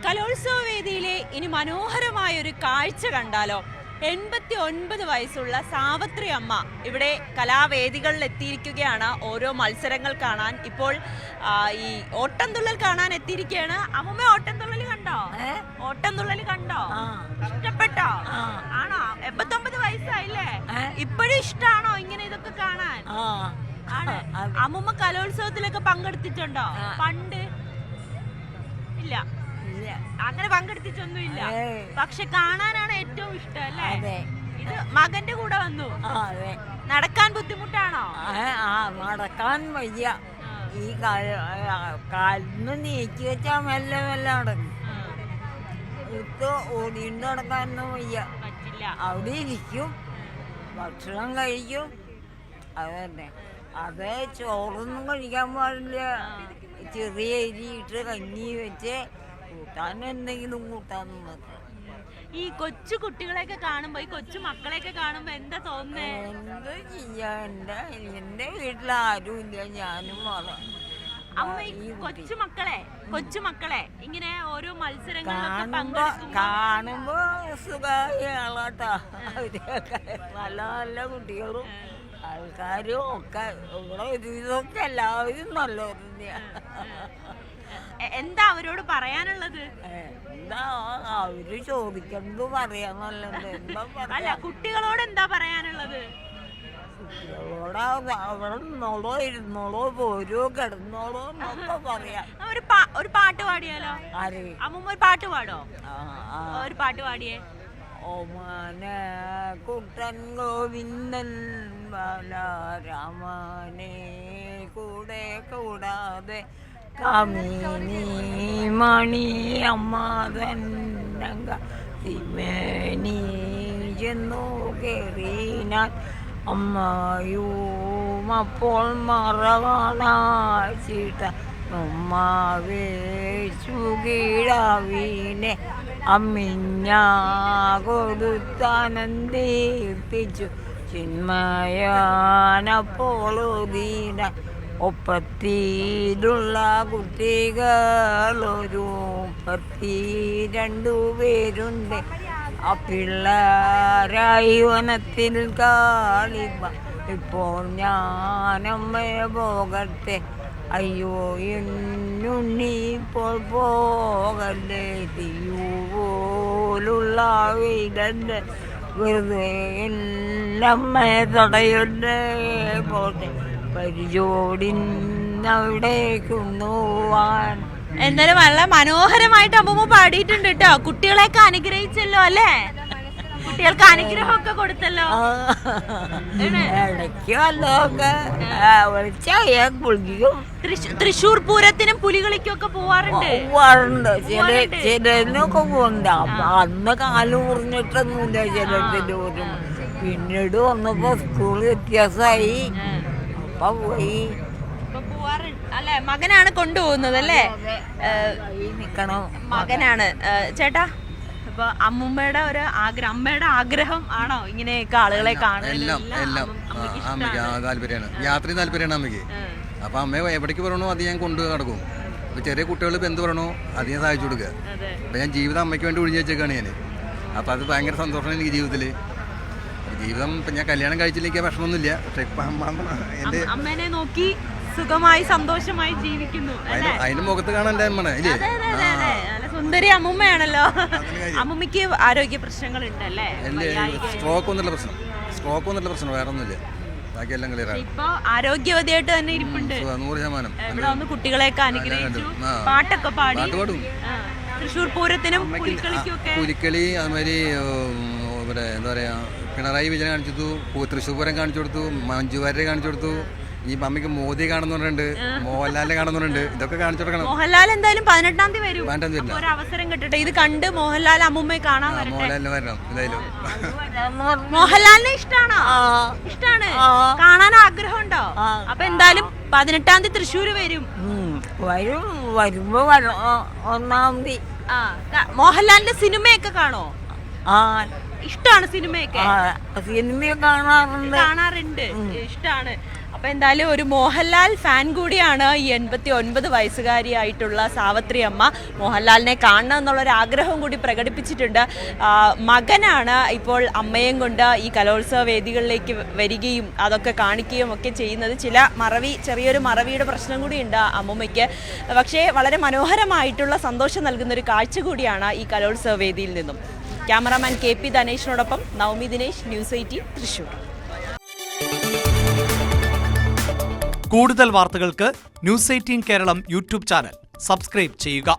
കലോത്സവ വേദിയിലെ ഇനി മനോഹരമായ ഒരു കാഴ്ച കണ്ടാലോ. 89 വയസ്സുള്ള സാവിത്രി അമ്മ ഇവിടെ കലാവേദികളിൽ എത്തിയിരിക്കുകയാണ്. ഓരോ മത്സരങ്ങൾ കാണാൻ ഇപ്പോൾ ഈ ഓട്ടംതുള്ളൽ കാണാൻ എത്തിയിരിക്കുകയാണ്. അമ്മ ഓട്ടംതുള്ളൽ കണ്ടോ? ഓട്ടംതുള്ളൽ കണ്ടോ? ഇഷ്ടപ്പെട്ടോ? ആണോ? 89 വയസ്സായില്ലേ? ഇപ്പോഴും ഇഷ്ടാണോ ഇങ്ങനെ ഇതൊക്കെ കാണാൻ? ആണ്. അമ്മൂമ്മ കലോത്സവത്തിലൊക്കെ പങ്കെടുത്തിട്ടുണ്ടോ? പണ്ട് ഇല്ല, അങ്ങനെ പങ്കെടുത്തിട്ടൊന്നും ഇല്ല. പക്ഷെ കാണാനാണ് ഏറ്റവും ഇഷ്ടം അല്ലേ? ഇത് മകന്റെ കൂടെ വന്നു. നടക്കാൻ ബുദ്ധിമുട്ടാണോ? നടക്കാൻ വയ്യ. ഈ കാലിന് നീക്കി വെച്ചാൽ മെല്ലെ മെല്ലെ നടക്കും. ഇപ്പൊ ഓടിയിട്ട് നടക്കാനൊന്നും വയ്യ. പറ്റില്ല. അവിടെ ഇരിക്കും, ഭക്ഷണം കഴിക്കും. അതന്നെ. അത് ചോറൊന്നും കഴിക്കാൻ പാടില്ല. ചെറിയ അരിയിട്ട് കഞ്ഞി വെച്ച് കൂട്ടാൻ എന്തെങ്കിലും കൂട്ടാനും മതി. ഈ കൊച്ചു കുട്ടികളെയൊക്കെ കാണുമ്പോ, ഈ കൊച്ചു മക്കളെയൊക്കെ കാണുമ്പോ എന്താ തോന്നുന്നേ? എന്താ ചെയ്യാ, എന്റെ വീട്ടിൽ ആരും ഇല്ല, ഞാനും അമ്മ ഈ കൊച്ചുമക്കളെ ഇങ്ങനെ ഓരോ മത്സരങ്ങളിലൊക്കെ കാണുമ്പോ സുഖാട്ടാ. അവരൊക്കെ നല്ല നല്ല കുട്ടികളും ആൾക്കാരും ഒക്കെ ഇവിടെ ഒരുവിധമൊക്കെ എല്ലാവരും നല്ലവർ തന്നെയാണ്. എന്താ അവരോട് പറയാനുള്ളത്? എന്താ അവര് ചോദിക്കുന്നത് പറയാന്നല്ലത്. അല്ല, കുട്ടികളോട് എന്താ പറയാനുള്ളത്? കുട്ടികളോട് അവിടെ നിന്നോളോ, ഇരുന്നോളോ, പോരോ, കിടന്നോളോ എന്നൊക്കെ പറയാം. ഒരു പാട്ട് പാടിയാലോ? അമ്മൂമ്മ ഒരു പാട്ട് പാടോ? ഒരു പാട്ട് പാടിയേ. ഓമാന കുട്ടൻ ഗോവിന്ദൻ ബാലരാമനെ കൂടെ കൂടാതെ കാമിനി മണി അമ്മാതൻ തിമേനി ചെന്നു കയറിനാൻ അമ്മയും അപ്പോൾ മറവാണാച്ചിട്ട ഉമ്മാവേശു കീഴാവിനെ അമ്മിഞ്ഞ കൊടുത്താനന്ദിപ്പിച്ചു ചിന്മയാനപ്പോളോദീന ഒപ്പത്തിയിലുള്ള കുട്ടികളൊരു 32 പേരുണ്ട്. ആ പിള്ളേരായി വനത്തിൽ കാളിപ്പ. ഇപ്പോൾ ഞാനമ്മയെ പോകട്ടെ, അയ്യോ എന്നുണ്ണി ഇപ്പോൾ പോകല്ലേ. തീയുപോലുള്ള വീടൻ്റെ വെറുതെ എന്നമ്മയെ തടയണ്ടേ. പോട്ടെ പരിചോടിന്നവിടേക്കുന്നുവാൻ. എന്നാലും നല്ല മനോഹരമായിട്ട് അമ്മൂമ്മ പാടിയിട്ടുണ്ട് കേട്ടോ. കുട്ടികളെയൊക്കെ അനുഗ്രഹിച്ചല്ലോ അല്ലേ? കുട്ടികൾക്ക് അനുഗ്രഹമൊക്കെ കൊടുത്തല്ലോ. തൃശ്ശൂർ പൂരത്തിനും പുലികളിക്കൊക്കെ പോവാറുണ്ട്. ചിലതിനൊക്കെ പോകുന്നുണ്ട്. അന്ന് കാല് മുറിഞ്ഞിട്ടൊന്നുമില്ല ചിലത്തിന്റെ പോലും. പിന്നീട് വന്നപ്പോ സ്കൂൾ വ്യത്യാസമായി, അപ്പൊ പോയി. അല്ലെ, മകനാണ് കൊണ്ടുപോകുന്നത് അല്ലേ? നിക്കണം മകനാണ്. ചേട്ടാ, ഇപ്പൊ അമ്മൂമ്മയുടെ ഒരു ആഗ്രഹം, അമ്മയുടെ ആഗ്രഹം ആണോ ഇങ്ങനെയൊക്കെ ആളുകളെ കാണുക? അമ്മയ്ക്ക് താല്പര്യമാണ്, യാത്രയും താല്പര്യമാണ് അമ്മയ്ക്ക്. അപ്പൊ അമ്മ എവിടേക്ക് പറയണോ അത് ഞാൻ കൊണ്ടു നടക്കും. ഇപ്പൊ ചെറിയ കുട്ടികൾ ഇപ്പൊ എന്ത് പറയണോ അത് ഞാൻ സഹായിച്ചു കൊടുക്കുക. അപ്പൊ ഞാൻ ജീവിതം അമ്മയ്ക്ക് വേണ്ടി ഒഴിഞ്ഞു വെച്ചേക്കാണ് ഞാൻ. അപ്പൊ അത് ഭയങ്കര സന്തോഷമാണ് എനിക്ക് ജീവിതത്തില്. ജീവിതം ഇപ്പൊ ഞാൻ കല്യാണം കഴിച്ചില്ലെങ്കിൽ വിഷമമൊന്നുമില്ല. പക്ഷെ ഇപ്പൊ അമ്മേനെ നോക്കി സുഖമായി സന്തോഷമായി ജീവിക്കുന്നു. അതിന് മുഖത്ത് കാണാൻ അമ്മ സുന്ദരി അമ്മൂമ്മയാണല്ലോ. അമ്മൂമ്മക്ക് ആരോഗ്യ പ്രശ്നങ്ങൾ ഉണ്ടല്ലേ? സ്ട്രോക്ക് ഒന്നുള്ള പ്രശ്നം വേറെ ഒന്നുമില്ല. ബാക്കിയെല്ലാം ക്ലിയർ ആണ്. ഇപ്പൊ ആരോഗ്യവതിയായിട്ട് തന്നെ ഇരിപ്പുണ്ട്. 100%. ഇവിടെ വന്ന് കുട്ടികളെയൊക്കെ അനുഗ്രഹിച്ചു, പാട്ടൊക്കെ പാടി. തൃശ്ശൂർ പൂരത്തിനും പുലിക്കളി അതുമാതിരി എന്താ പറയാ, പിണറായി വിജയൻ കാണിച്ചു കൊടുത്തു, തൃശ്ശൂർ പൂരം കാണിച്ചു കൊടുത്തു, മഞ്ജു വാര്യരെ കാണിച്ചു കൊടുത്തു. ഈ അമ്മയ്ക്ക് മോദി കാണുന്നുണ്ട്, മോഹൻലാലിനെ കാണുന്നുണ്ട്. ഇതൊക്കെ കാണിച്ചു കൊടുക്കണം. മോഹൻലാൽ എന്തായാലും 18-ാം തീയതി വരും. ഒരു അവസരം കിട്ടട്ടെ. ഇത് കണ്ട് മോഹൻലാൽ അമ്മൂമ്മയെ കാണാൻ മോഹൻലാലിനെ വരണം എന്തായാലും. മോഹൻലാലിനെ ഇഷ്ടാണോ? ഇഷ്ടാണ്. കാണാൻ ആഗ്രഹമുണ്ടോ? അപ്പൊ എന്തായാലും 18-ാം തീയതി തൃശ്ശൂര് വരും. വരുമ്പോ 1-ാം തീയതി. മോഹൻലാലിന്റെ സിനിമയൊക്കെ കാണോ? ഇഷ്ടമാണ് സിനിമയൊക്കെ? സിനിമ കാണാറുണ്ട്. ഇഷ്ടമാണ്. അപ്പൊ എന്തായാലും ഒരു മോഹൻലാൽ ഫാൻ കൂടിയാണ് ഈ 89 വയസ്സുകാരിയായിട്ടുള്ള സാവിത്രി അമ്മ. മോഹൻലാലിനെ കാണണം എന്നുള്ളൊരു ആഗ്രഹം കൂടി പ്രകടിപ്പിച്ചിട്ടുണ്ട്. മകനാണ് ഇപ്പോൾ അമ്മയും കൊണ്ട് ഈ കലോത്സവ വേദികളിലേക്ക് വരികയും അതൊക്കെ കാണിക്കുകയും ഒക്കെ ചെയ്യുന്നത്. ചെറിയൊരു മറവിയുടെ പ്രശ്നം കൂടിയുണ്ട് അമ്മൂമ്മയ്ക്ക്. പക്ഷേ വളരെ മനോഹരമായിട്ടുള്ള സന്തോഷം നൽകുന്ന ഒരു കാഴ്ച കൂടിയാണ് ഈ കലോത്സവ വേദിയിൽ നിന്നും. ക്യാമറാമാൻ KP ധനേഷിനോടൊപ്പം നവമി ദിനേശ്, News 18 തൃശ്ശൂർ. കൂടുതൽ വാർത്തകൾക്ക് News 18 Keralam YouTube channel subscribe ചെയ്യുക.